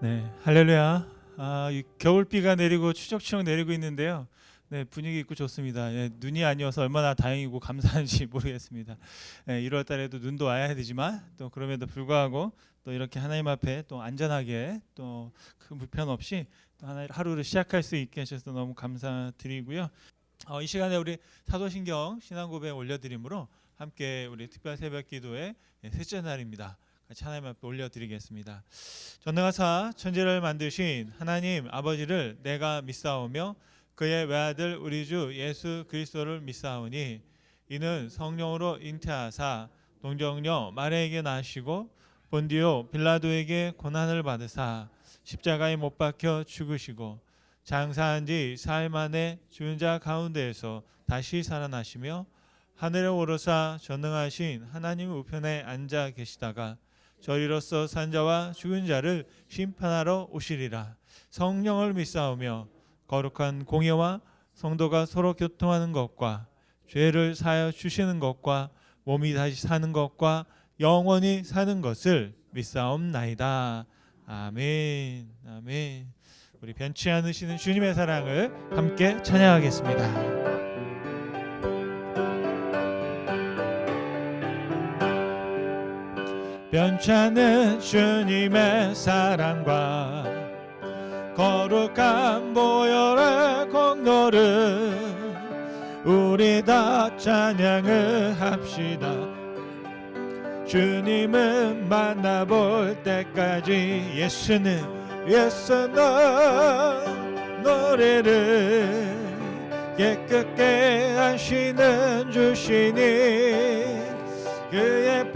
네, 할렐루야. 이 겨울비가 내리고 추적추적 내리고 있는데요. 네, 분위기 있고 좋습니다. 예, 눈이 아니어서 얼마나 다행이고 감사한지 모르겠습니다. 1월 달에도 눈도 와야 되지만 또 그럼에도 불구하고 또 이렇게 하나님 앞에 또 안전하게 또 큰 불편 없이 또 하루를 시작할 수 있게 하셔서 너무 감사드리고요. 이 시간에 우리 사도신경 신앙고백 올려드림으로 함께 우리 특별 새벽 기도의 셋째 날입니다. 같이 하나님 앞에 올려드리겠습니다. 전능하사 천지를 만드신 하나님 아버지를 내가 믿사오며 그의 외아들 우리 주 예수 그리스도를 믿사오니 이는 성령으로 잉태하사 동정녀 마리아에게 나시고 본디오 빌라도에게 고난을 받으사 십자가에 못 박혀 죽으시고 장사한 지 사흘 만에 죽은 자 가운데에서 다시 살아나시며 하늘에 오르사 전능하신 하나님 우편에 앉아 계시다가 저리로서 산 자와 죽은 자를 심판하러 오시리라. 성령을 믿사오며 거룩한 공예와 성도가 서로 교통하는 것과 죄를 사하여 주시는 것과 몸이 다시 사는 것과 영원히 사는 것을 믿사옵나이다. 아멘. 아멘. 우리 변치 않으시는 주님의 사랑을 함께 찬양하겠습니다. 변치 않는 주님의 사랑과 거룩한 보혈의 공로를 우리 다 찬양을 합시다. 주님을 만나볼 때까지 예수는 노래를 깨끗게 하시는 주시니 그의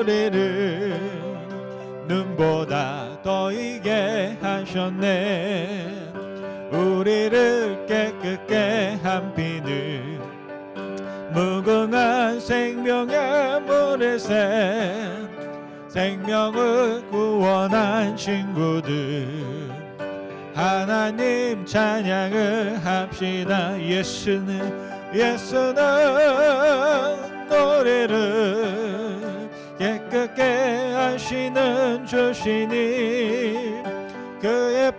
배우리를 눈보다 더 이게 하셨네. 우리를 깨끗게 한 피는 무궁한 생명의 물에새 생명을 구원한 친구들 하나님 찬양을 합시다. 예수는 노래를 깨끗게 하시는 주시니 그의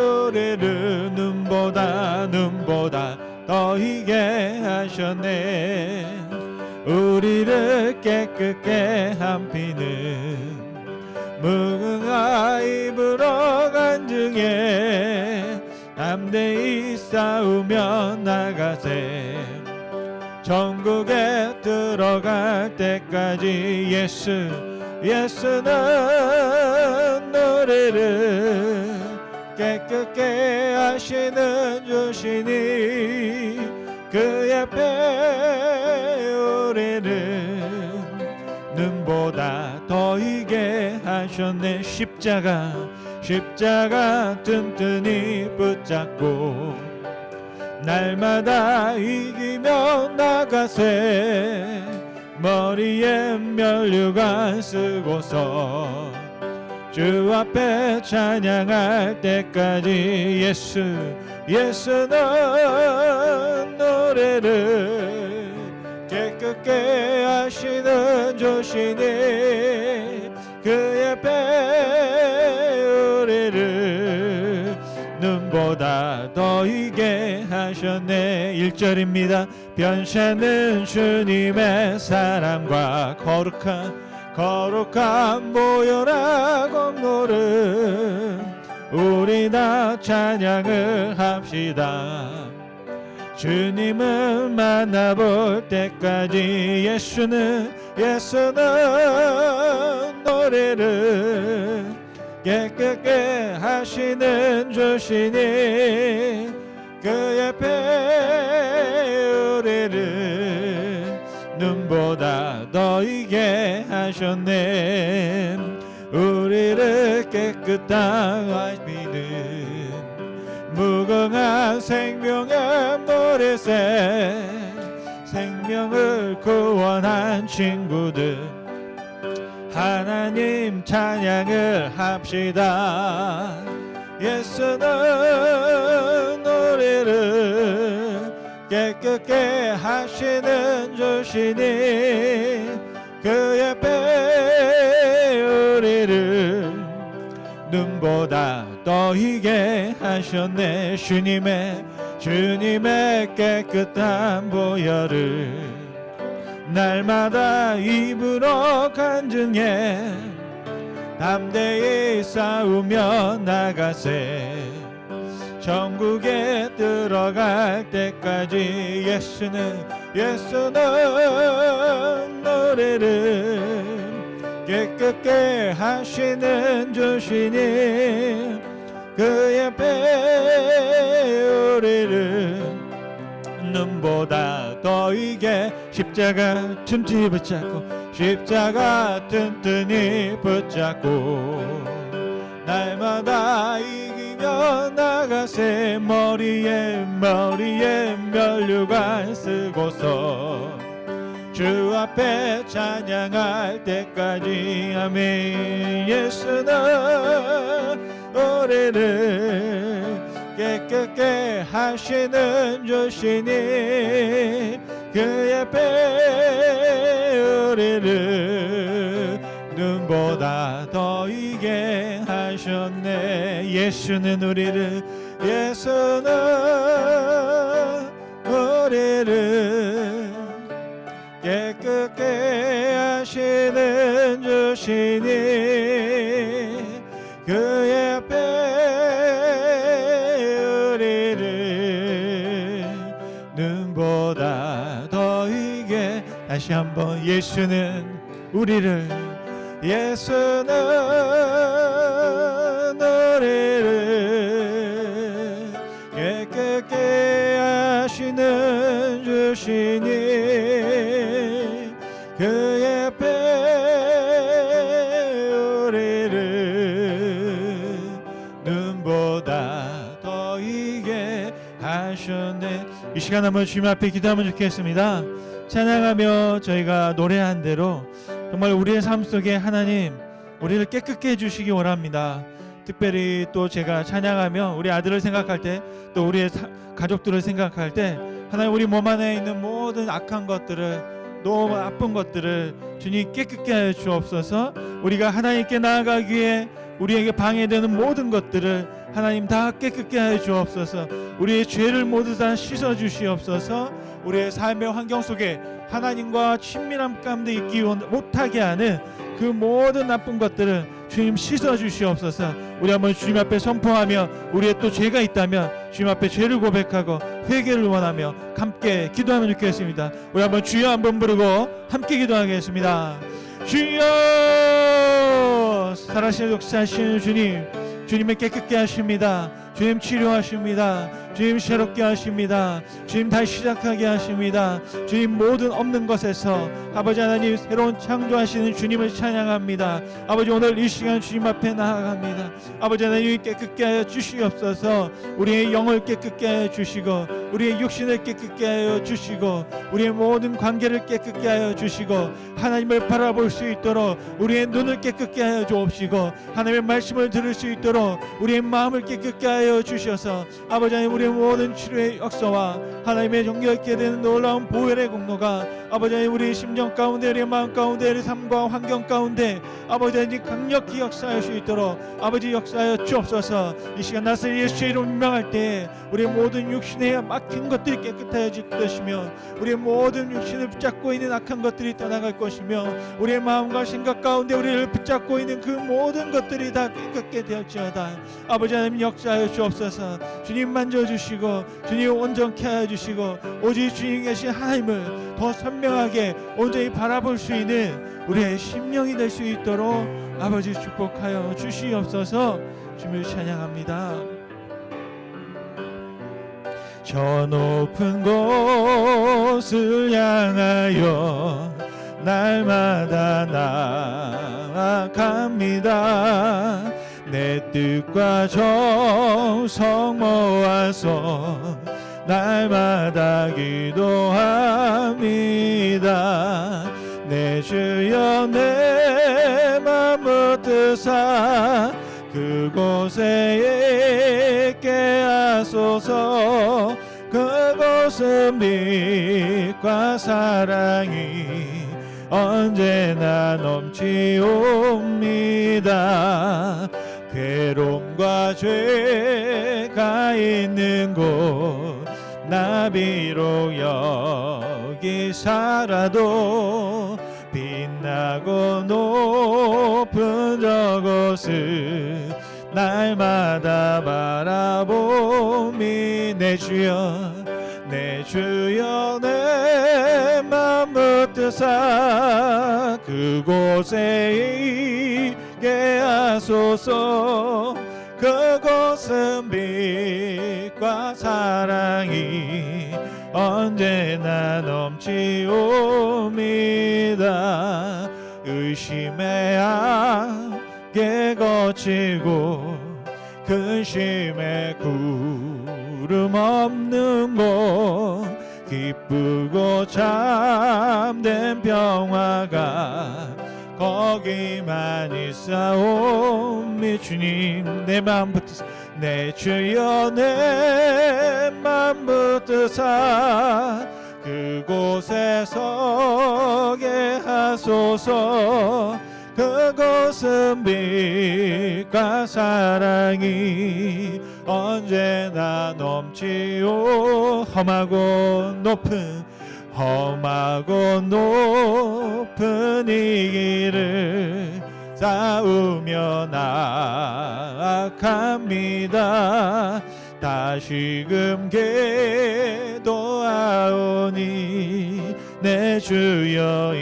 배우리를 눈보다 더 이게 하셨네. 우리를 깨끗게 한 피는 무궁화 입으로 간증해 담대히 싸우며 나가세. 천국에 들어갈 때까지 예수는 노래를 깨끗게 하시는 주시니 그의 배우리를 눈보다 더 이게 하셨네. 십자가 튼튼히 붙잡고 날마다 이기며 나가세. 머리에 면류관 쓰고서 주 앞에 찬양할 때까지 예수는 노래를 깨끗게 하시는 주시니 그의 배우리를 눈보다 더 이게 하셨네. 1절입니다. 변찮은 주님의 사랑과 거룩한 보혈의 공로를 우리 다 찬양을 합시다. 주님을 만나볼 때까지 예수는 노래를 깨끗게 하시는 주시니 그의 배우리를 눈보다 더 이게 하셨네. 우리를 깨끗한 하시는 무궁한 생명의 물에새 생명을 구원한 친구들 하나님 찬양을 합시다. 예수는 노래를 깨끗게 하시는 주시니 그의 배우리 눈보다 더 희게 하셨네. 주님의 깨끗한 보혈을 날마다 입으로 간증해 담대히 싸우며 나가세. 천국에 들어갈 때까지 예수는 노래를 깨끗게 하시는 주시니 그의 배우리를 눈보다 더 이게 십자가 튼튼히 붙잡고 날마다 이기며 나가세. 머리에 면류관 쓰고서 주 앞에 찬양할 때까지 아멘. 예수는 우리를 깨끗게 하시는 주시니 그의 배우리를 눈보다 더 이게 하셨네. 예수는 우리를 깨끗게 하시는 주시니 그의 배우리를 눈보다 더 이게. 다시 한번 예수는 우리를 깨끗게 하시는 주시니 그의 배우리를 눈보다 더 이게 하셨네. 이 시간 한번 주님 앞에 기도하면 좋겠습니다. 찬양하며 저희가 노래한 대로 정말 우리의 삶 속에 하나님 우리를 깨끗게 해주시기 원합니다. 특별히 또 제가 찬양하며 우리 아들을 생각할 때, 또 우리의 가족들을 생각할 때 하나님 우리 몸 안에 있는 모든 악한 것들을, 너무 나쁜 것들을 주님 깨끗게 하여 주옵소서. 우리가 하나님께 나아가기에 우리에게 방해되는 모든 것들을 하나님 다 깨끗게 하여 주옵소서. 우리의 죄를 모두 다 씻어 주시옵소서. 우리의 삶의 환경 속에 하나님과 친밀함 가운데 있기 못하게 하는 그 모든 나쁜 것들을 주님 씻어 주시옵소서. 우리 한번 주님 앞에 선포하며 우리의 또 죄가 있다면 주님 앞에 죄를 고백하고 회개를 원하며 함께 기도하면 좋겠습니다. 우리 한번 주여 한번 부르고 함께 기도하겠습니다. 주여, 살아계신 역사하시는 주님, 주님의 깨끗게 하십니다. 주님 치료하십니다. 주님 새롭게 하십니다. 주님 다시 시작하게 하십니다. 주님 모든 없는 것에서 아버지 하나님 새로운 창조하시는 주님을 찬양합니다. 아버지 오늘 이 시간 주님 앞에 나아갑니다. 아버지 하나님 깨끗게 하여 주시옵소서. 우리의 영을 깨끗게 하여 주시고 우리의 육신을 깨끗게 하여 주시고 우리의 모든 관계를 깨끗게 하여 주시고 하나님을 바라볼 수 있도록 우리의 눈을 깨끗게 하여 주옵시고 하나님의 말씀을 들을 수 있도록 우리의 마음을 깨끗게 하여 주셔서 아버지 하나님 우리의 모든 치료의 역사와 하나님의 정결케 되는 놀라운 보혈의 공로가 아버지 하나님 우리의 심정 가운데 우리의 마음 가운데 우리의 삶과 환경 가운데 아버지 하나님 강력히 역사할 수 있도록 아버지 역사하여 주옵소서. 이 시간 나서 예수의 이름 명할 때 우리의 모든 육신에 막힌 것들이 깨끗해질 것이며 우리의 모든 육신을 붙잡고 있는 악한 것들이 떠나갈 것이며 우리의 마음과 생각 가운데 우리를 붙잡고 있는 그 모든 것들이 다 깨끗게 되었지어다. 아버지 하나님 역사하여 주옵소서. 주님 만져주시고 주님 온전케 하여 주시고 오직 주님 계신 하나님을 더 선명하게 온전히 바라볼 수 있는 우리의 심령이 될 수 있도록 아버지 축복하여 주시옵소서. 주님을 찬양합니다. 저 높은 곳을 향하여 날마다 나아갑니다. 내 뜻과 정성 모아서 날마다 기도합니다. 내 주여 내 맘 붙드사 그곳에 있게 하소서. 그곳은 빛과 사랑이 언제나 넘치옵니다. 괴로움과 내가 죄가 있는 곳 나 비록 여기 살아도 빛나고 높은 저곳을 날마다 바라보미 내 주여 내 맘 붙드사 그곳에 있게 하소서 그곳은 빛과 사랑이 언제나 넘치옵니다. 의심의 악에 거치고 근심의 구름 없는 곳 기쁘고 참된 평화가 거기만 있사오니 주님 내 맘 붙드사 내 주여 내 맘 붙드사 그곳에 서게 하소서 그곳은 빛과 사랑이 언제나 넘치오 험하고 높은 이 길을 싸우며 나아갑니다. 다시금 기도하오니 내 주여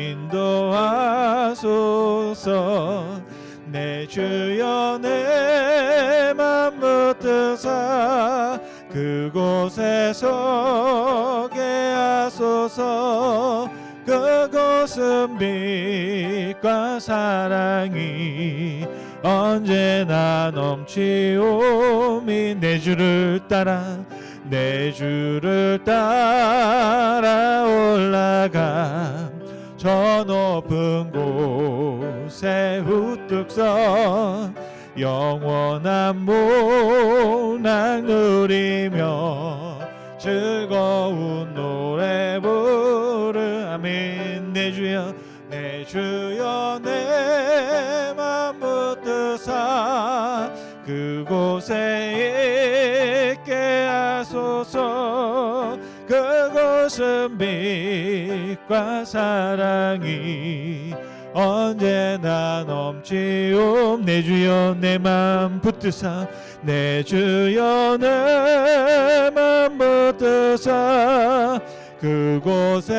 인도하소서 내 주여 내 맘 붙드사 그곳에 서게 하소서 그곳은 빛과 사랑이 언제나 넘치오미 내 주를 따라 올라가 저 높은 곳에 우뚝 서 영원한 문안 누리며 즐거운 노래 부르 아멘 내 주여 내 맘 붙드사 그곳에 있게 하소서 그곳은 빛과 사랑이 언제나 넘치옵 내 주여 내 맘 붙드사 내 주여 내 맘 붙드사 그곳에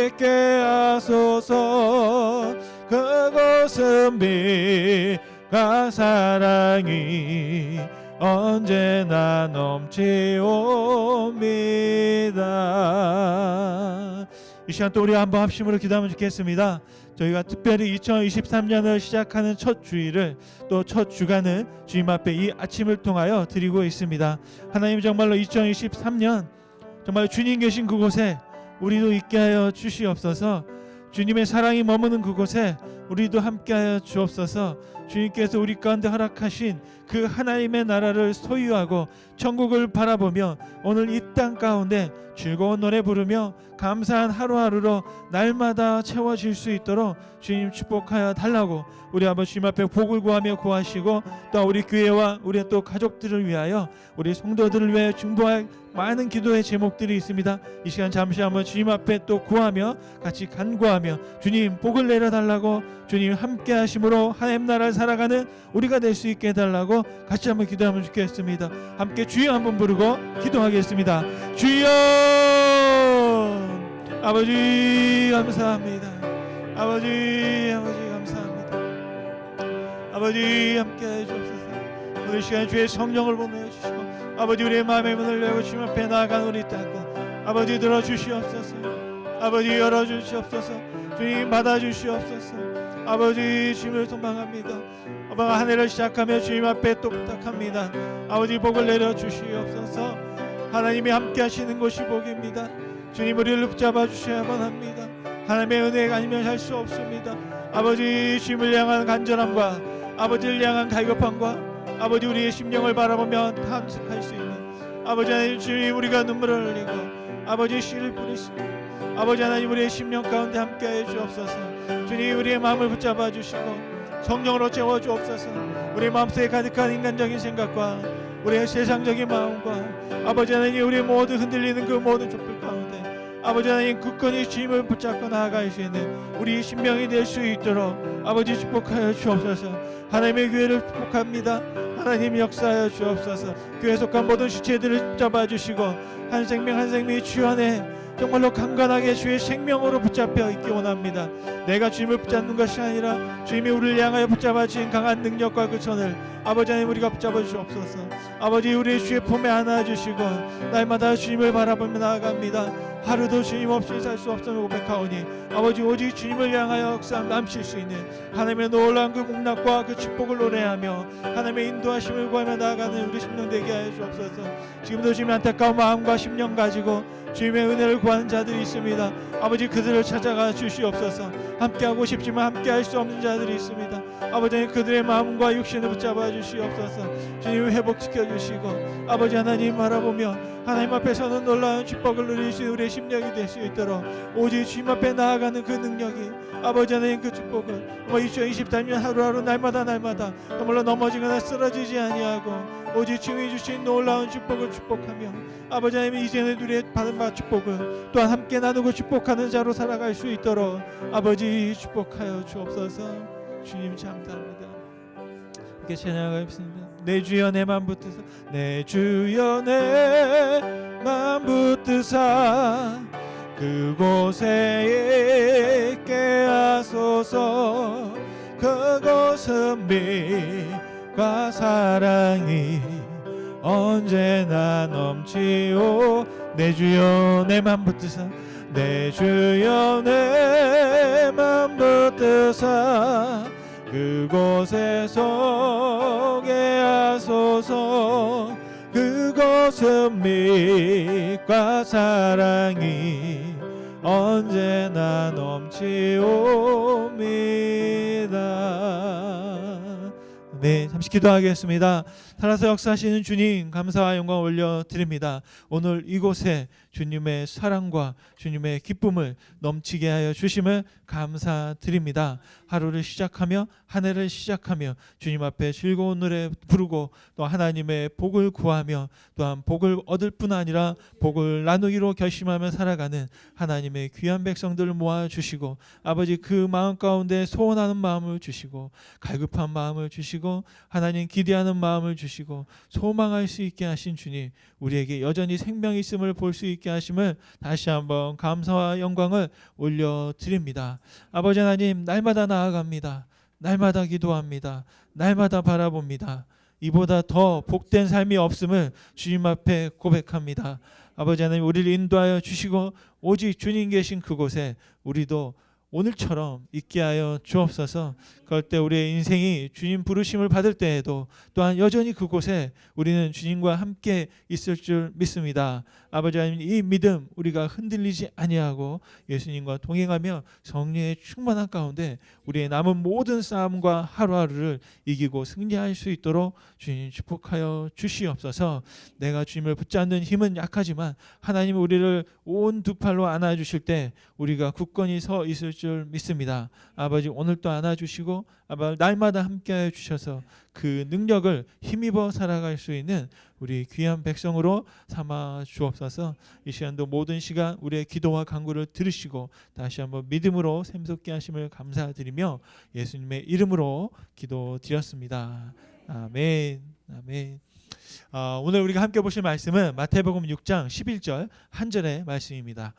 있게 하소서 그곳은 빛과 사랑이 언제나 넘치옵니다. 이 시간 또 우리 한번 합심으로 기도하면 좋겠습니다. 저희가 특별히 2023년을 시작하는 첫 주일을 또 첫 주간을 주님 앞에 이 아침을 통하여 드리고 있습니다. 하나님 정말로 2023년 정말 주님 계신 그곳에 우리도 있게 하여 주시옵소서. 주님의 사랑이 머무는 그곳에 우리도 함께하여 주옵소서. 주님께서 우리 가운데 허락하신 그 하나님의 나라를 소유하고 천국을 바라보며 오늘 이 땅 가운데 즐거운 노래 부르며 감사한 하루하루로 날마다 채워질 수 있도록 주님 축복하여 달라고 우리 한번 주님 앞에 복을 구하며 구하시고 또 우리 교회와 우리 또 가족들을 위하여 우리 성도들을 위하여 중보할 많은 기도의 제목들이 있습니다. 이 시간 잠시 한번 주님 앞에 또 구하며 같이 간구하며 주님 복을 내려달라고 주님 함께 하심으로 하나님 나라를 살아가는 우리가 될 수 있게 해달라고 같이 한번 기도하면 좋겠습니다. 함께 주여 한번 부르고 기도하겠습니다. 주여 아버지 감사합니다. 아버지 감사합니다. 아버지 함께해 주옵소서. 오늘 시간 주의 성령을 보내어 주시고 아버지 우리의 마음의 문을 열고 주님 앞에 나아간 우리 땅 아버지 들어주시옵소서. 아버지 열어주시옵소서. 주님 받아주시옵소서. 아버지 주님을 소망합니다. 아버지 한 해를 시작하며 주님 앞에 또 부탁합니다. 아버지 복을 내려주시옵소서. 하나님이 함께 하시는 곳이 복입니다. 주님 우리를 붙잡아 주셔야만 합니다. 하나님의 은혜가 아니면 할 수 없습니다. 아버지 주님을 향한 간절함과 아버지를 향한 갈급함과 아버지 우리의 심령을 바라보며 탐색할 수 있는 아버지 하나님 주님 우리가 눈물을 흘리고 아버지 씨를 뿌리시고 아버지 하나님 우리의 심령 가운데 함께하여 주옵소서. 주님 우리의 마음을 붙잡아 주시고 성령으로 채워주옵소서. 우리 마음속에 가득한 인간적인 생각과 우리의 세상적인 마음과 아버지 하나님 우리 모두 흔들리는 그 모든 촛불 가운데 아버지 하나님 굳건히 주님을 붙잡고 나아갈 수 있는 우리 신명이 될 수 있도록 아버지 축복하여 주옵소서. 하나님의 교회를 축복합니다. 하나님 역사하여 주옵소서. 교회 속한 모든 지체들을 붙잡아 주시고 한 생명 한 생명이 주 안에 정말로 강건하게 주의 생명으로 붙잡혀 있기 원합니다. 내가 주님을 붙잡는 것이 아니라 주님이 우리를 향하여 붙잡아 주신 강한 능력과 그 손을 아버지 하나님 우리가 붙잡아 주옵소서. 아버지 우리 주의 품에 안아주시고 날마다 주님을 바라보며 나아갑니다. 하루도 주님 없이 살 수 없음을 고백하오니 아버지 오직 주님을 향하여 역사 남실 수 있는 하나님의 놀라운 그 공락과 그 축복을 노래하며 하나님의 인도하심을 구하며 나아가는 우리 심령 되게 하여 주옵소서. 지금도 주님의 안타까운 마음과 심령 가지고 주님의 은혜를 구하는 자들이 있습니다. 아버지 그들을 찾아가 주시옵소서. 함께하고 싶지만 함께할 수 없는 자들이 있습니다. 아버지 그들의 마음과 육신을 붙잡아 주시옵소서. 주님 회복시켜 주시고 아버지 하나님 바라보며 하나님 앞에서는 놀라운 축복을 누릴 수 있는 우리의 심령이 될 수 있도록 오직 주님 앞에 나아가는 그 능력이 아버지 하나님 그 축복을 2023년 하루하루 날마다 정말로 넘어지거나 쓰러지지 아니하고 오직 주님이 주신 놀라운 축복을 축복하며 아버지 하나님 이제는 우리의 받은 바 축복을 또한 함께 나누고 축복하는 자로 살아갈 수 있도록 아버지 축복하여 주옵소서. 주님 감사합니다. 함께 찬양하겠습니다. 내 주여 내 맘 붙드사 내 주여 내 맘 붙드사 그곳에 있게 하소서. 그곳은 빛과 사랑이 언제나 넘치오. 내 주여 내 맘 붙드사 내 주여 내 맘 붙드사 그곳에 서게 하소서. 그곳은 빛과 사랑이 언제나 넘치옵니다. 네, 잠시 기도하겠습니다. 살아서 역사하시는 주님 감사와 영광 올려드립니다. 오늘 이곳에 주님의 사랑과 주님의 기쁨을 넘치게 하여 주심을 감사드립니다. 하루를 시작하며 한 해를 시작하며 주님 앞에 즐거운 노래 부르고 또 하나님의 복을 구하며 또한 복을 얻을 뿐 아니라 복을 나누기로 결심하며 살아가는 하나님의 귀한 백성들을 모아주시고 아버지 그 마음 가운데 소원하는 마음을 주시고 갈급한 마음을 주시고 하나님 기대하는 마음을 주시고 소망할 수 있게 하신 주님 우리에게 여전히 생명이 있음을 볼 수 있게 하심을 다시 한번 감사와 영광을 올려드립니다. 아버지 하나님 날마다 나아갑니다. 날마다 기도합니다. 날마다 바라봅니다. 이보다 더 복된 삶이 없음을 주님 앞에 고백합니다. 아버지 하나님 우리를 인도하여 주시고 오직 주님 계신 그곳에 우리도 오늘처럼 있게 하여 주옵소서. 그럴 때 우리의 인생이 주님 부르심을 받을 때에도 또한 여전히 그곳에 우리는 주님과 함께 있을 줄 믿습니다. 아버지 하나님 이 믿음 우리가 흔들리지 아니하고 예수님과 동행하며 성령의 충만한 가운데 우리의 남은 모든 싸움과 하루하루를 이기고 승리할 수 있도록 주님 축복하여 주시옵소서. 내가 주님을 붙잡는 힘은 약하지만 하나님 우리를 온 두 팔로 안아주실 때 우리가 굳건히 서 있을 줄 믿습니다. 아버지 오늘도 안아주시고 아버지 날마다 함께하여 주셔서 그 능력을 힘입어 살아갈 수 있는 우리 귀한 백성으로 삼아 주옵소서. 이 시간도 모든 시간 우리의 기도와 간구를 들으시고 다시 한번 믿음으로 샘솟게 하심을 감사드리며 예수님의 이름으로 기도드렸습니다. 아멘. 아멘. 오늘 우리가 함께 보실 말씀은 마태복음 6장 11절 한 절의 말씀입니다.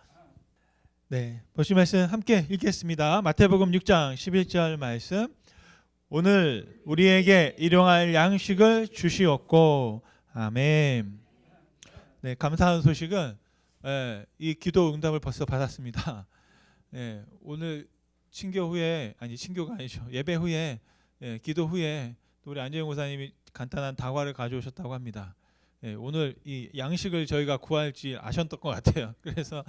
네, 보실 말씀 함께 읽겠습니다. 마태복음 6장 11절 말씀. 오늘 우리에게 일용할 양식을 주시옵고. 아멘. 네, 감사한 소식은 이 기도 응답을 벌써 받았습니다. 오늘 친교 후에 친교가 아니죠. 예배 후에 기도 후에 또 우리 안재용 목사님이 간단한 다과를 가져오셨다고 합니다. 오늘 이 양식을 저희가 구할지 아셨던 것 같아요. 그래서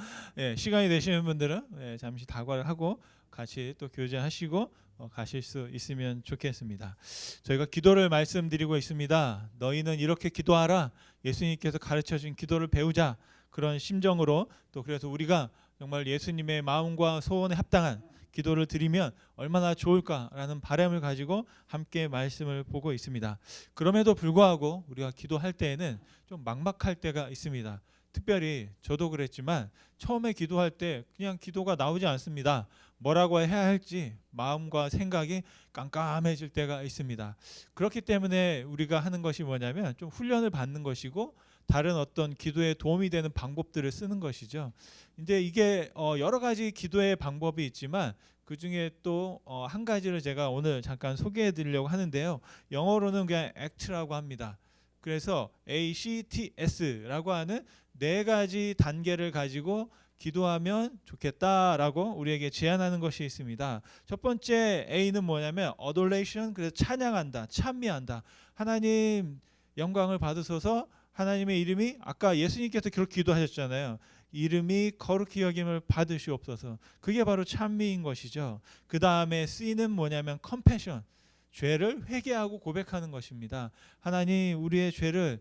시간이 되시는 분들은 잠시 다과를 하고 같이 또 교제하시고 가실 수 있으면 좋겠습니다. 저희가 기도를 말씀드리고 있습니다. 너희는 이렇게 기도하라. 예수님께서 가르쳐준 기도를 배우자. 그런 심정으로 또 그래서 우리가 정말 예수님의 마음과 소원에 합당한 기도를 드리면 얼마나 좋을까라는 바람을 가지고 함께 말씀을 보고 있습니다. 그럼에도 불구하고 우리가 기도할 때에는 좀 막막할 때가 있습니다. 특별히 저도 그랬지만 처음에 기도할 때 그냥 기도가 나오지 않습니다. 뭐라고 해야 할지 마음과 생각이 깜깜해질 때가 있습니다. 그렇기 때문에 우리가 하는 것이 뭐냐면 좀 훈련을 받는 것이고 다른 어떤 기도에 도움이 되는 방법들을 쓰는 것이죠. 이제 이게 여러 가지 기도의 방법이 있지만 그 중에 또 한 가지를 제가 오늘 잠깐 소개해 드리려고 하는데요. 영어로는 그냥 act라고 합니다. 그래서 ACTS라고 하는 네 가지 단계를 가지고 기도하면 좋겠다라고 우리에게 제안하는 것이 있습니다. 첫 번째 A는 뭐냐면 adoration, 그래서 찬양한다, 찬미한다. 하나님 영광을 받으소서. 하나님의 이름이 아까 예수님께서 그렇게 기도하셨잖아요. 이름이 거룩히 여김을 받으시옵소서. 그게 바로 찬미인 것이죠. 그 다음에 C는 뭐냐면 compassion, 죄를 회개하고 고백하는 것입니다. 하나님 우리의 죄를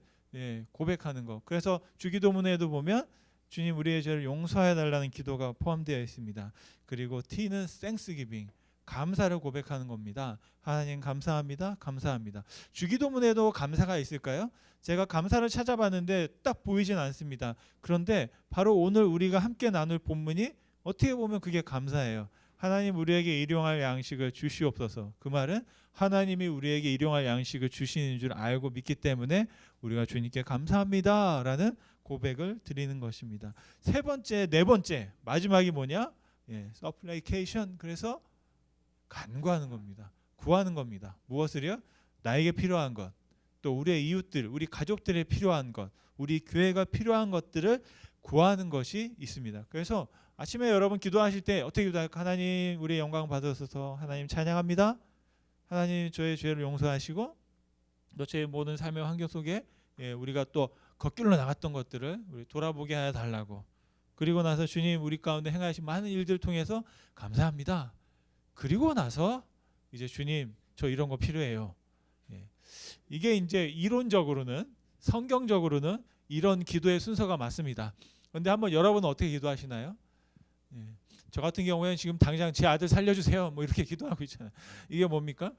고백하는 것. 그래서 주기도문에도 보면 주님 우리의 죄를 용서해 달라는 기도가 포함되어 있습니다. 그리고 T는 thanksgiving, 감사를 고백하는 겁니다. 하나님 감사합니다. 감사합니다. 주기도문에도 감사가 있을까요? 제가 감사를 찾아봤는데 딱 보이진 않습니다. 그런데 바로 오늘 우리가 함께 나눌 본문이 어떻게 보면 그게 감사예요. 하나님 우리에게 일용할 양식을 주시옵소서. 그 말은 하나님이 우리에게 일용할 양식을 주시는 줄 알고 믿기 때문에 우리가 주님께 감사합니다라는 고백을 드리는 것입니다. 세 번째, 네 번째, 마지막이 뭐냐? supplication. 그래서 간구하는 겁니다. 구하는 겁니다. 무엇을요? 나에게 필요한 것, 또 우리의 이웃들, 우리 가족들에 필요한 것, 우리 교회가 필요한 것들을 구하는 것이 있습니다. 그래서 아침에 여러분 기도하실 때 어떻게 기도할까? 하나님 우리의 영광 받으소서. 하나님 찬양합니다. 하나님 저의 죄를 용서하시고 또 제 모든 삶의 환경 속에 우리가 또 겉길로 나갔던 것들을 우리 돌아보게 하여 달라고. 그리고 나서 주님 우리 가운데 행하신 많은 일들 통해서 감사합니다. 그리고 나서 이제 주님 저 이런 거 필요해요. 이게 이제 이론적으로는 성경적으로는 이런 기도의 순서가 맞습니다. 그런데 한번 여러분은 어떻게 기도하시나요? 저 같은 경우에는 지금 당장 제 아들 살려주세요 뭐 이렇게 기도하고 있잖아요. 이게 뭡니까?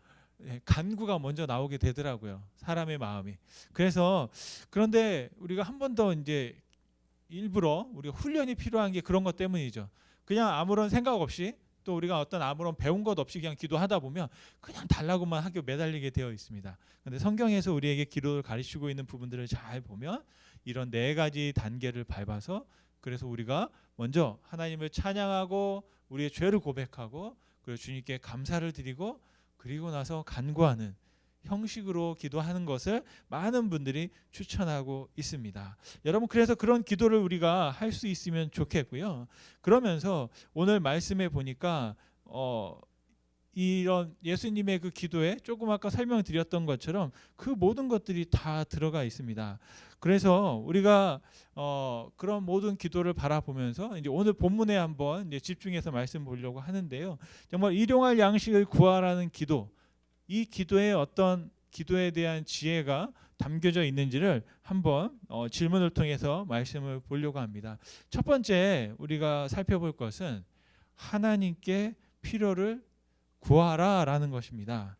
간구가 먼저 나오게 되더라고요. 사람의 마음이. 그래서 그런데 우리가 한 번 더 이제 일부러 우리가 훈련이 필요한 게 그런 것 때문이죠. 그냥 아무런 생각 없이 또 우리가 어떤 아무런 배운 것 없이 그냥 기도하다 보면 그냥 달라고만 하게 매달리게 되어 있습니다. 그런데 성경에서 우리에게 기도를 가르치고 있는 부분들을 잘 보면 이런 네 가지 단계를 밟아서 그래서 우리가 먼저 하나님을 찬양하고 우리의 죄를 고백하고 그리고 주님께 감사를 드리고 그리고 나서 간구하는 형식으로 기도하는 것을 많은 분들이 추천하고 있습니다. 여러분 그래서 그런 기도를 우리가 할 수 있으면 좋겠고요. 그러면서 오늘 말씀에 보니까 이런 예수님의 그 기도에 조금 아까 설명드렸던 것처럼 그 모든 것들이 다 들어가 있습니다. 그래서 우리가 그런 모든 기도를 바라보면서 이제 오늘 본문에 한번 이제 집중해서 말씀 보려고 하는데요. 정말 일용할 양식을 구하라는 기도, 이 기도에 어떤 기도에 대한 지혜가 담겨져 있는지를 한번 질문을 통해서 말씀을 보려고 합니다. 첫 번째 우리가 살펴볼 것은 하나님께 필요를 구하라라는 것입니다.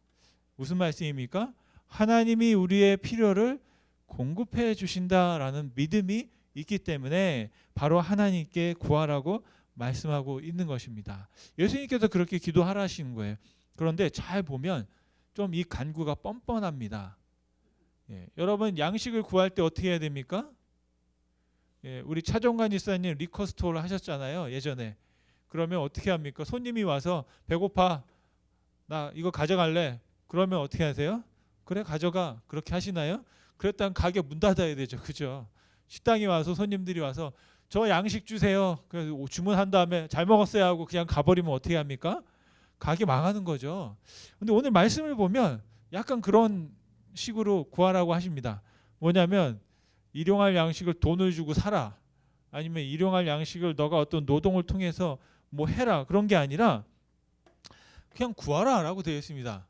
무슨 말씀입니까? 하나님이 우리의 필요를 공급해 주신다라는 믿음이 있기 때문에 바로 하나님께 구하라고 말씀하고 있는 것입니다. 예수님께서 그렇게 기도하라시는 거예요. 그런데 잘 보면 좀 이 간구가 뻔뻔합니다. 여러분 양식을 구할 때 어떻게 해야 됩니까? 우리 차종관 지사님 리커스토어를 하셨잖아요. 예전에. 그러면 어떻게 합니까? 손님이 와서 배고파. 나 이거 가져갈래. 그러면 어떻게 하세요? 그래 가져가. 그렇게 하시나요? 그랬다면 가게 문 닫아야 되죠. 그죠? 식당에 와서 손님들이 와서 저 양식 주세요. 그래서 주문한 다음에 잘 먹었어요 하고 그냥 가버리면 어떻게 합니까? 가게 망하는 거죠. 근데 오늘 말씀을 보면 약간 그런 식으로 구하라고 하십니다. 뭐냐면 일용할 양식을 돈을 주고 사라. 아니면 일용할 양식을 너가 어떤 노동을 통해서 뭐 해라. 그런 게 아니라 그냥 구하라라고 되어 있습니다.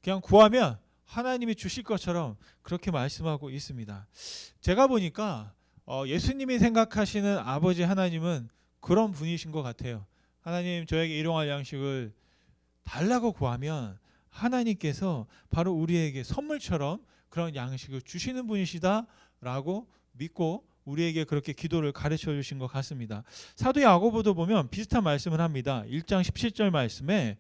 그냥 구하면 하나님이 주실 것처럼 그렇게 말씀하고 있습니다. 제가 보니까 예수님이 생각하시는 아버지 하나님은 그런 분이신 것 같아요. 하나님 저에게 일용할 양식을 달라고 구하면 하나님께서 바로 우리에게 선물처럼 그런 양식을 주시는 분이시다라고 믿고 우리에게 그렇게 기도를 가르쳐 주신 것 같습니다. 사도 야고보도 보면 비슷한 말씀을 합니다. 1장 17절 말씀에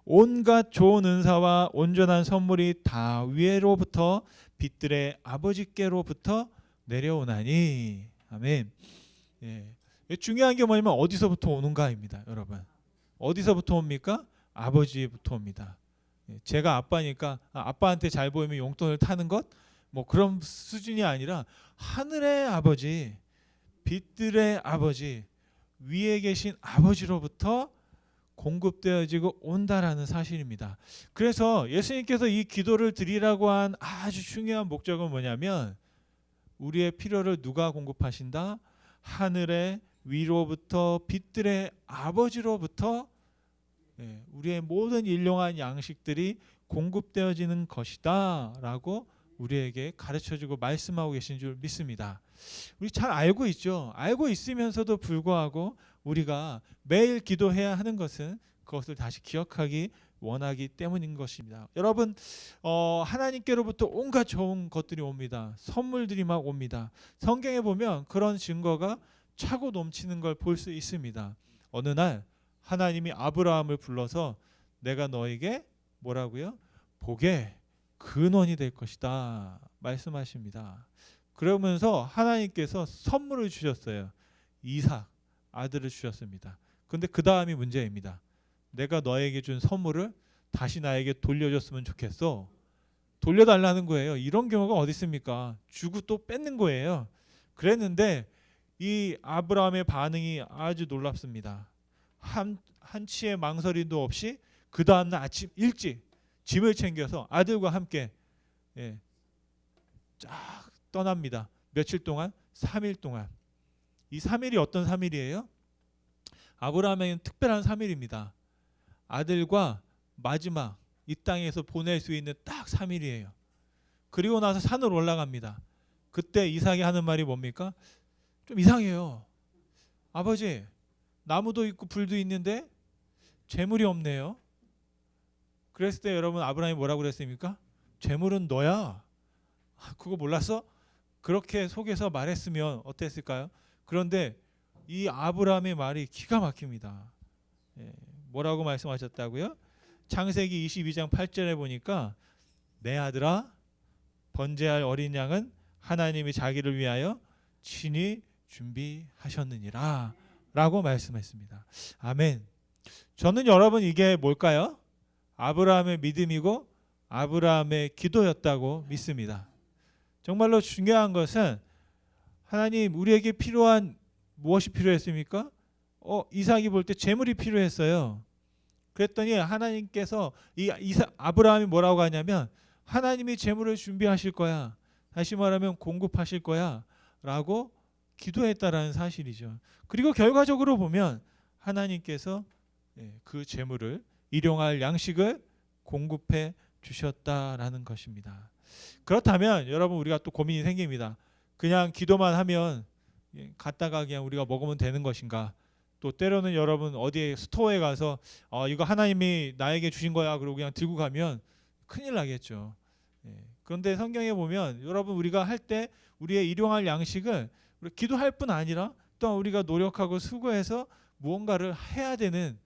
온갖 좋은 은사와 온전한 선물이 다 위로부터 빛들의 아버지께로부터 내려오나니. 아멘. 예. 중요한 게 뭐냐면 어디서부터 오는가입니다, 여러분. 어디서부터 옵니까? 아버지부터 옵니다. 제가 아빠니까 아빠한테 잘 보이면 용돈을 타는 것? 뭐 그런 수준이 아니라 하늘의 아버지, 빛들의 아버지, 위에 계신 아버지로부터 공급되어지고 온다라는 사실입니다. 그래서 예수님께서 이 기도를 드리라고 한 아주 중요한 목적은 뭐냐면 우리의 필요를 누가 공급하신다? 하늘의 위로부터 빛들의 아버지로부터 우리의 모든 일용한 양식들이 공급되어지는 것이다 라고 우리에게 가르쳐주고 말씀하고 계신 줄 믿습니다. 우리 잘 알고 있죠. 알고 있으면서도 불구하고 우리가 매일 기도해야 하는 것은 그것을 다시 기억하기 원하기 때문인 것입니다. 여러분 하나님께로부터 온갖 좋은 것들이 옵니다. 선물들이 막 옵니다. 성경에 보면 그런 증거가 차고 넘치는 걸 볼 수 있습니다. 어느 날 하나님이 아브라함을 불러서 내가 너에게 뭐라고요? 복의 근원이 될 것이다 말씀하십니다. 그러면서 하나님께서 선물을 주셨어요. 이삭 아들을 주셨습니다. 그런데 그 다음이 문제입니다. 내가 너에게 준 선물을 다시 나에게 돌려줬으면 좋겠어. 돌려달라는 거예요. 이런 경우가 어디 있습니까? 주고 또 뺏는 거예요. 그랬는데 이 아브라함의 반응이 아주 놀랍습니다. 한치의 망설임도 없이 그 다음날 아침 일찍 짐을 챙겨서 아들과 함께 쫙 떠납니다. 며칠 동안? 3일 동안. 이 3일이 어떤 3일이에요? 아브라함에게는 특별한 3일입니다. 아들과 마지막 이 땅에서 보낼 수 있는 딱 3일이에요. 그리고 나서 산으로 올라갑니다. 그때 이삭이 하는 말이 뭡니까? 좀 이상해요. 아버지, 나무도 있고 불도 있는데 재물이 없네요. 그랬을 때 여러분 아브라함이 뭐라고 그랬습니까? 재물은 너야. 그거 몰랐어? 그렇게 속에서 말했으면 어땠을까요? 그런데 이 아브라함의 말이 기가 막힙니다. 뭐라고 말씀하셨다고요? 창세기 22장 8절에 보니까 내 아들아 번제할 어린 양은 하나님이 자기를 위하여 친히 준비하셨느니라 라고 말씀했습니다. 아멘. 저는 여러분 이게 뭘까요? 아브라함의 믿음이고 아브라함의 기도였다고 믿습니다. 정말로 중요한 것은 하나님 우리에게 필요한 무엇이 필요했습니까? 이삭이 볼 때 재물이 필요했어요. 그랬더니 하나님께서 아브라함이 뭐라고 하냐면 하나님이 재물을 준비하실 거야. 다시 말하면 공급하실 거야 라고 기도했다라는 사실이죠. 그리고 결과적으로 보면 하나님께서 그 재물을 일용할 양식을 공급해 주셨다라는 것입니다. 그렇다면 여러분 우리가 또 고민이 생깁니다. 그냥 기도만 하면 갔다가 그냥 우리가 먹으면 되는 것인가? 또 때로는 여러분 어디에 스토어에 가서 이거 하나님이 나에게 주신 거야 그러고 그냥 들고 가면 큰일 나겠죠. 그런데 성경에 보면 여러분 우리가 할 때 우리의 일용할 양식을 기도할 뿐 아니라 또 우리가 노력하고 수고해서 무언가를 해야 되는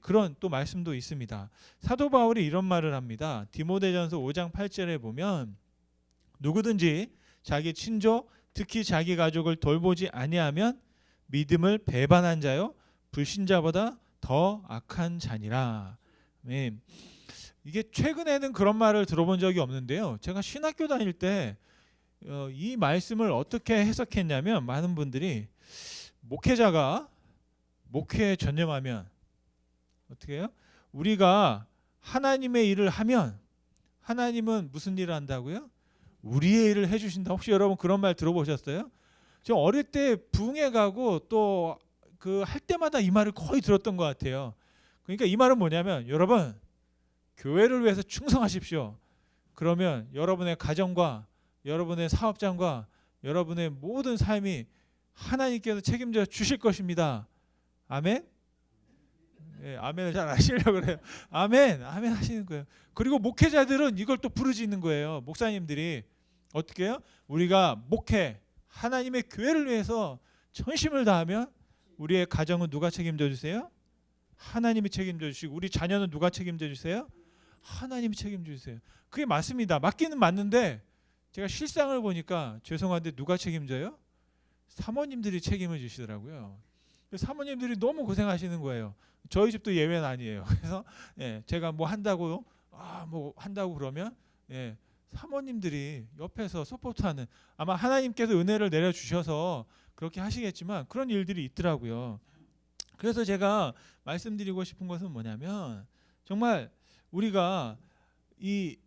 그런 또 말씀도 있습니다. 사도 바울이 이런 말을 합니다. 디모데전서 5장 8절에 보면 누구든지 자기 친족 특히 자기 가족을 돌보지 아니하면 믿음을 배반한 자요 불신자보다 더 악한 자니라. 아멘. 이게 최근에는 그런 말을 들어본 적이 없는데요. 제가 신학교 다닐 때 이 말씀을 어떻게 해석했냐면 많은 분들이 목회자가 목회에 전념하면 어떻게 해요? 우리가 하나님의 일을 하면 하나님은 무슨 일을 한다고요? 우리의 일을 해주신다. 혹시 여러분 그런 말 들어보셨어요? 저 어릴 때 부흥회 가고 또 그 할 때마다 이 말을 거의 들었던 것 같아요. 그러니까 이 말은 뭐냐면 여러분 교회를 위해서 충성하십시오. 그러면 여러분의 가정과 여러분의 사업장과 여러분의 모든 삶이 하나님께서 책임져 주실 것입니다. 아멘. 예, 아멘을 잘 하시려고 그래요. 아멘, 아멘 하시는 거예요. 그리고 목회자들은 이걸 또 부르짖는 거예요. 목사님들이 어떻게 해요? 우리가 목회, 하나님의 교회를 위해서 전심을 다하면 우리의 가정은 누가 책임져 주세요? 하나님이 책임져 주시고 우리 자녀는 누가 책임져 주세요? 하나님이 책임져 주세요. 그게 맞습니다. 맞기는 맞는데 제가 실상을 보니까 죄송한데 누가 책임져요? 사모님들이 책임을 지시더라고요. 사모님들이 너무 고생하시는 거예요. 저희 집도 예외는 아니에요. 그래서 예, 제가 뭐 한다고 뭐 한다고 그러면 예, 사모님들이 옆에서 서포트하는, 아마 하나님께서 은혜를 내려 주셔서 그렇게 하시겠지만 그런 일들이 있더라고요. 그래서 제가 말씀드리고 싶은 것은 뭐냐면 정말 우리가 이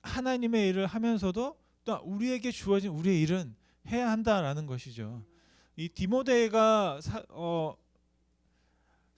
하나님의 일을 하면서도 또 우리에게 주어진 우리의 일은 해야 한다라는 것이죠. 이 디모데가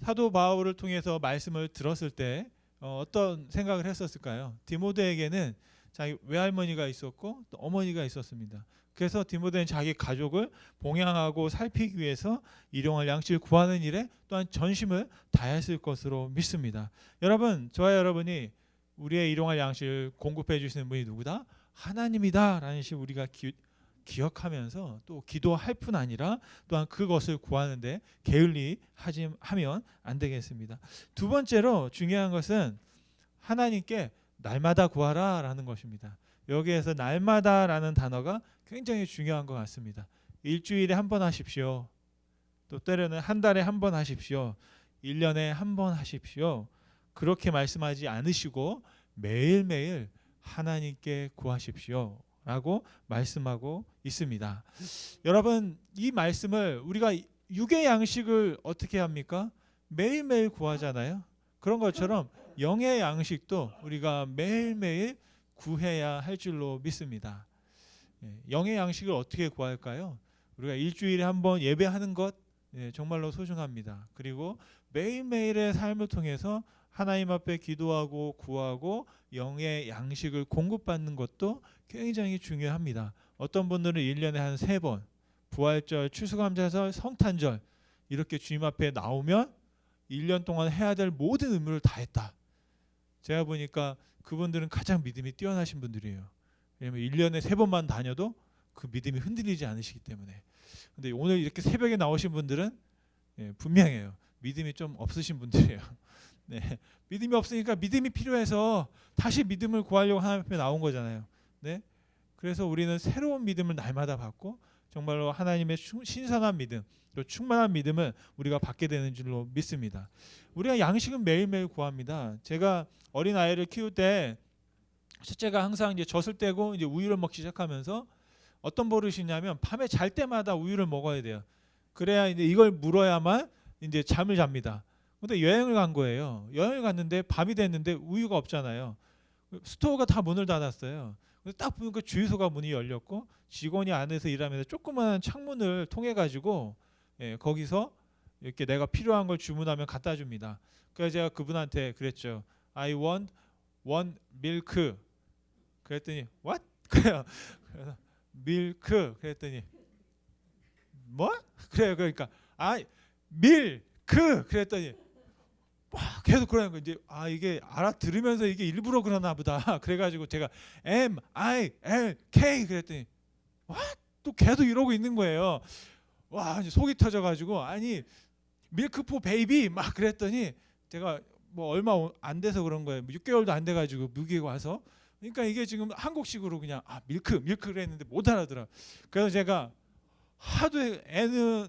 사도 바울을 통해서 말씀을 들었을 때 어떤 생각을 했었을까요? 디모데에게는 자기 외할머니가 있었고 또 어머니가 있었습니다. 그래서 디모데는 자기 가족을 봉양하고 살피기 위해서 일용할 양식을 구하는 일에 또한 전심을 다했을 것으로 믿습니다. 여러분, 저와 여러분이 우리의 일용할 양식을 공급해 주시는 분이 누구다? 하나님이다라는 식으로 우리가 기억하면서 또 기도할 뿐 아니라 또한 그것을 구하는데 게을리하면 안 되겠습니다. 두 번째로 중요한 것은 하나님께 날마다 구하라라는 것입니다. 여기에서 날마다라는 단어가 굉장히 중요한 것 같습니다. 일주일에 한 번 하십시오. 또 때로는 한 달에 한 번 하십시오. 1년에 한 번 하십시오. 그렇게 말씀하지 않으시고 매일매일 하나님께 구하십시오 라고 말씀하고 있습니다. 여러분, 이 말씀을 우리가 육의 양식을 어떻게 합니까? 매일매일 구하잖아요. 그런 것처럼 영의 양식도 우리가 매일매일 구해야 할 줄로 믿습니다. 영의 양식을 어떻게 구할까요? 우리가 일주일에 한 번 예배하는 것 정말로 소중합니다. 그리고 매일매일의 삶을 통해서 하나님 앞에 기도하고 구하고 영의 양식을 공급받는 것도 굉장히 중요합니다. 어떤 분들은 1년에 한 3번 부활절, 추수감사절, 성탄절 이렇게 주님 앞에 나오면 1년 동안 해야 될 모든 의무를 다 했다. 제가 보니까 그분들은 가장 믿음이 뛰어나신 분들이에요. 왜냐하면 1년에 3번만 다녀도 그 믿음이 흔들리지 않으시기 때문에. 근데 오늘 이렇게 새벽에 나오신 분들은 분명해요. 믿음이 좀 없으신 분들이에요. 네, 믿음이 없으니까 믿음이 필요해서 다시 믿음을 구하려고 하나님 앞에 나온 거잖아요. 네, 그래서 우리는 새로운 믿음을 날마다 받고 정말로 하나님의 신선한 믿음, 또 충만한 믿음을 우리가 받게 되는 줄로 믿습니다. 우리가 양식은 매일매일 구합니다. 제가 어린 아이를 키울 때 첫째가 항상 이제 젖을 떼고 이제 우유를 먹기 시작하면서 어떤 버릇이냐면 밤에 잘 때마다 우유를 먹어야 돼요. 그래야 이제 이걸 물어야만 이제 잠을 잡니다. 근데 여행을 간 거예요. 여행을 갔는데 밤이 됐는데 우유가 없잖아요. 스토어가 다 문을 닫았어요. 딱 보니까 주유소가 문이 열렸고 직원이 안에서 일하면서 조그마한 창문을 통해 가지고 거기서 이렇게 내가 필요한 걸 주문하면 갖다 줍니다. 그래서 제가 그분한테 그랬죠. I want one milk. 그랬더니 what? 그래요. 그래서 밀크 그랬더니 뭐? 그래요. 그러니까 밀크 그랬더니 계속 그러는 거. 이제 이게 알아들으면서 이게 일부러 그러나 보다. 그래가지고 제가 MILK 그랬더니 what? 또 계속 이러고 있는 거예요. 와, 이제 속이 터져가지고 아니 밀크 포 베이비 막 그랬더니 제가 뭐 얼마 안 돼서 그런 거예요. 6개월도 안 돼가지고 미국에 와서. 그러니까 이게 지금 한국식으로 그냥 밀크 그랬는데 못 알아들어. 그래서 제가 하도 애는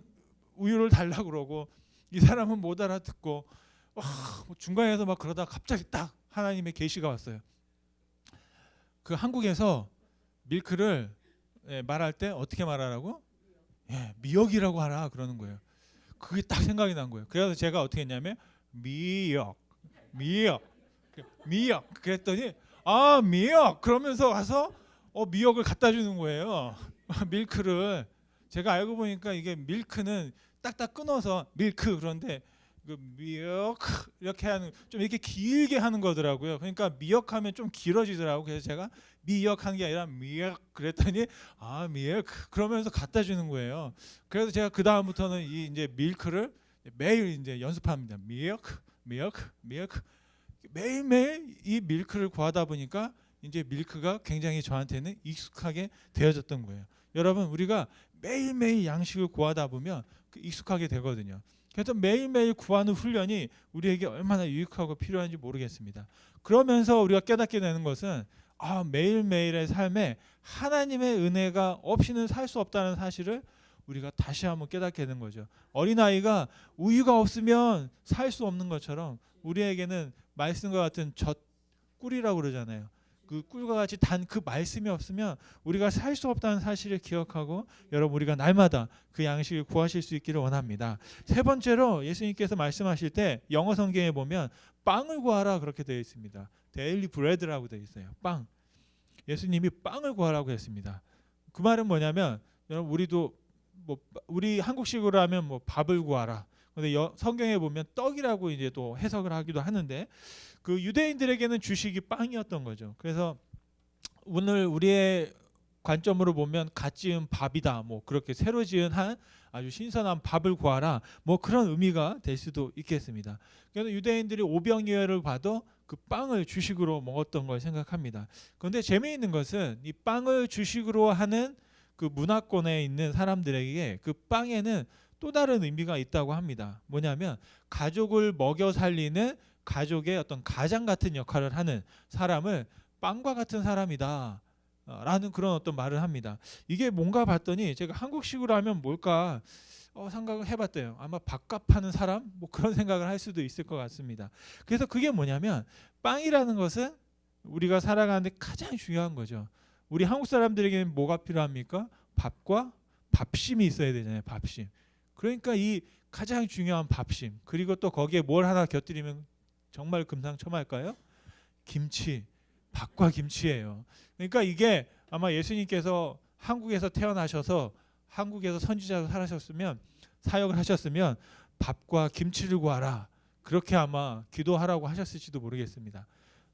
우유를 달라고 그러고 이 사람은 못 알아듣고 뭐 중간에서 막 그러다 갑자기 딱 하나님의 계시가 왔어요. 그 한국에서 밀크를 말할 때 어떻게 말하라고? 미역이라고 하라 그러는 거예요. 그게 딱 생각이 난 거예요. 그래서 제가 어떻게 했냐면 미역 그랬더니 미역 그러면서 가서 미역을 갖다 주는 거예요. 밀크를. 제가 알고 보니까 이게 밀크는 딱딱 끊어서 밀크 그런데 그 미역 이렇게 하는 좀 이렇게 길게 하는 거더라고요. 그러니까 미역하면 좀 길어지더라고. 그래서 제가 미역하는 게 아니라 미역 그랬더니 미역 그러면서 갖다 주는 거예요. 그래서 제가 그 다음부터는 이 이제 밀크를 매일 이제 연습합니다. 미역 밀크 매일매일 이 밀크를 구하다 보니까 이제 밀크가 굉장히 저한테는 익숙하게 되어졌던 거예요. 여러분 우리가 매일매일 양식을 구하다 보면 익숙하게 되거든요. 그래서 매일매일 구하는 훈련이 우리에게 얼마나 유익하고 필요한지 모르겠습니다. 그러면서 우리가 깨닫게 되는 것은 매일매일의 삶에 하나님의 은혜가 없이는 살 수 없다는 사실을 우리가 다시 한번 깨닫게 되는 거죠. 어린아이가 우유가 없으면 살 수 없는 것처럼 우리에게는 말씀과 같은 꿀이라고 그러잖아요. 그 꿀과 같이 단 그 말씀이 없으면 우리가 살 수 없다는 사실을 기억하고 여러분 우리가 날마다 그 양식을 구하실 수 있기를 원합니다. 세 번째로 예수님께서 말씀하실 때 영어 성경에 보면 빵을 구하라 그렇게 되어 있습니다. 데일리 브레드라고 되어 있어요. 빵. 예수님이 빵을 구하라고 했습니다. 그 말은 뭐냐면 여러분 우리도 우리 한국식으로 하면 밥을 구하라. 근데 성경에 보면 떡이라고 이제 또 해석을 하기도 하는데 그 유대인들에게는 주식이 빵이었던 거죠. 그래서 오늘 우리의 관점으로 보면 갓 지은 밥이다. 그렇게 새로 지은 한 아주 신선한 밥을 구하라. 그런 의미가 될 수도 있겠습니다. 그래서 유대인들이 오병이어를 봐도 그 빵을 주식으로 먹었던 걸 생각합니다. 그런데 재미있는 것은 이 빵을 주식으로 하는 그 문화권에 있는 사람들에게 그 빵에는 또 다른 의미가 있다고 합니다. 뭐냐면 가족을 먹여 살리는 가족의 어떤 가장 같은 역할을 하는 사람을 빵과 같은 사람이다 라는 그런 어떤 말을 합니다. 이게 뭔가 봤더니 제가 한국식으로 하면 뭘까 생각을 해봤대요. 아마 밥값 하는 사람? 그런 생각을 할 수도 있을 것 같습니다. 그래서 그게 뭐냐면 빵이라는 것은 우리가 살아가는데 가장 중요한 거죠. 우리 한국 사람들에게는 뭐가 필요합니까? 밥과 밥심이 있어야 되잖아요. 밥심. 그러니까 이 가장 중요한 밥심 그리고 또 거기에 뭘 하나 곁들이면 정말 금상첨화일까요? 김치. 밥과 김치예요. 그러니까 이게 아마 예수님께서 한국에서 태어나셔서 한국에서 선지자로 살아셨으면 사역을 하셨으면 밥과 김치를 구하라 그렇게 아마 기도하라고 하셨을지도 모르겠습니다.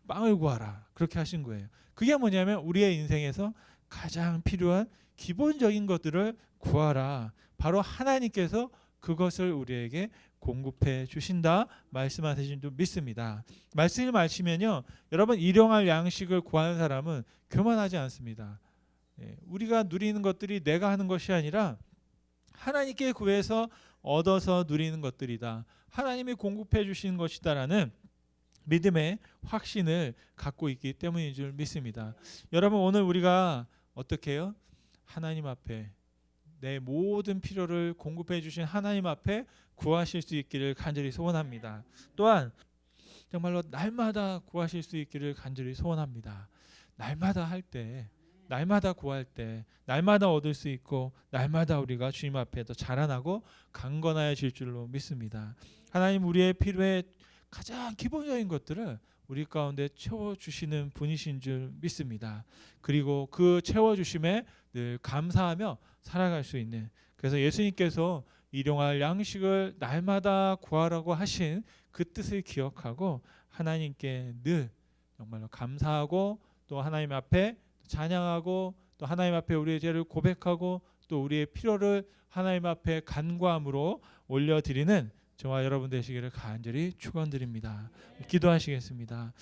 빵을 구하라 그렇게 하신 거예요. 그게 뭐냐면 우리의 인생에서 가장 필요한 기본적인 것들을 구하라. 바로 하나님께서 그것을 우리에게 공급해 주신다 말씀하신 줄 믿습니다. 말씀을 마치면요, 여러분 일용할 양식을 구하는 사람은 교만하지 않습니다. 우리가 누리는 것들이 내가 하는 것이 아니라 하나님께 구해서 얻어서 누리는 것들이다. 하나님이 공급해 주시는 것이다라는 믿음의 확신을 갖고 있기 때문인 줄 믿습니다. 여러분 오늘 우리가 어떻게 해요? 하나님 앞에 내 모든 필요를 공급해 주신 하나님 앞에 구하실 수 있기를 간절히 소원합니다. 또한 정말로 날마다 구하실 수 있기를 간절히 소원합니다. 날마다 할 때, 날마다 구할 때, 날마다 얻을 수 있고 날마다 우리가 주님 앞에 더 자라나고 강건하여질 줄로 믿습니다. 하나님 우리의 필요에 가장 기본적인 것들을 우리 가운데 채워주시는 분이신 줄 믿습니다. 그리고 그 채워주심에 늘 감사하며 살아갈 수 있는, 그래서 예수님께서 일용할 양식을 날마다 구하라고 하신 그 뜻을 기억하고 하나님께 늘 정말로 감사하고 또 하나님 앞에 찬양하고 또 하나님 앞에 우리의 죄를 고백하고 또 우리의 필요를 하나님 앞에 간구함으로 올려드리는 저와 여러분 되시기를 간절히 축원드립니다. 기도하시겠습니다.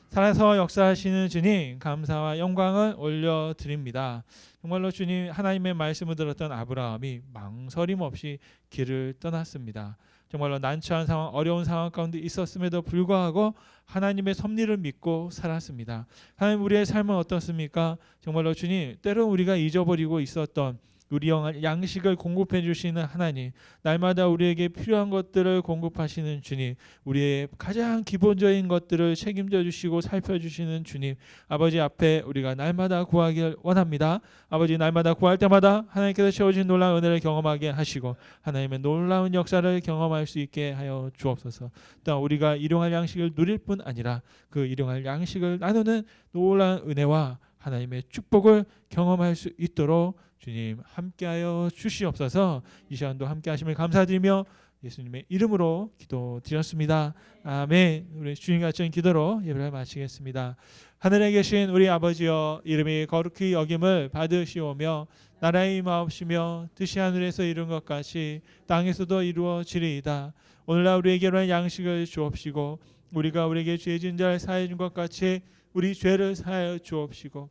살아서 역사하시는 주님 감사와 영광을 올려드립니다. 정말로 주님 하나님의 말씀을 들었던 아브라함이 망설임 없이 길을 떠났습니다. 정말로 난처한 상황, 어려운 상황 가운데 있었음에도 불구하고 하나님의 섭리를 믿고 살았습니다. 하나님 우리의 삶은 어떻습니까? 정말로 주님 때로 우리가 잊어버리고 있었던 우리 양식을 공급해 주시는 하나님, 날마다 우리에게 필요한 것들을 공급하시는 주님, 우리의 가장 기본적인 것들을 책임져 주시고 살펴주시는 주님, 아버지 앞에 우리가 날마다 구하길 원합니다. 아버지 날마다 구할 때마다 하나님께서 채워주신 놀라운 은혜를 경험하게 하시고 하나님의 놀라운 역사를 경험할 수 있게 하여 주옵소서. 또한 우리가 일용할 양식을 누릴 뿐 아니라 그 일용할 양식을 나누는 놀라운 은혜와 하나님의 축복을 경험할 수 있도록 주님 함께하여 주시옵소서. 이 시간도 함께하심을 감사드리며 예수님의 이름으로 기도드렸습니다. 아멘. 우리 주님 같은 기도로 예배를 마치겠습니다. 하늘에 계신 우리 아버지여, 이름이 거룩히 여김을 받으시오며 나라의 임하옵시며 뜻이 하늘에서 이룬 것 같이 땅에서도 이루어지리이다. 오늘날 우리에게 일어난 양식을 주옵시고 우리가 우리에게 죄 지은 자를 사하여 준 것 같이 우리 죄를 사하여 주옵시고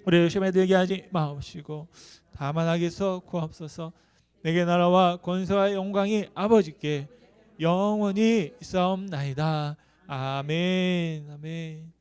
우리를 시험에 들게 하지 마옵시고 다만 악에서 구하옵소서. 내게 나라와 권세와 영광이 아버지께 영원히 있사옵나이다. 아멘. 아멘.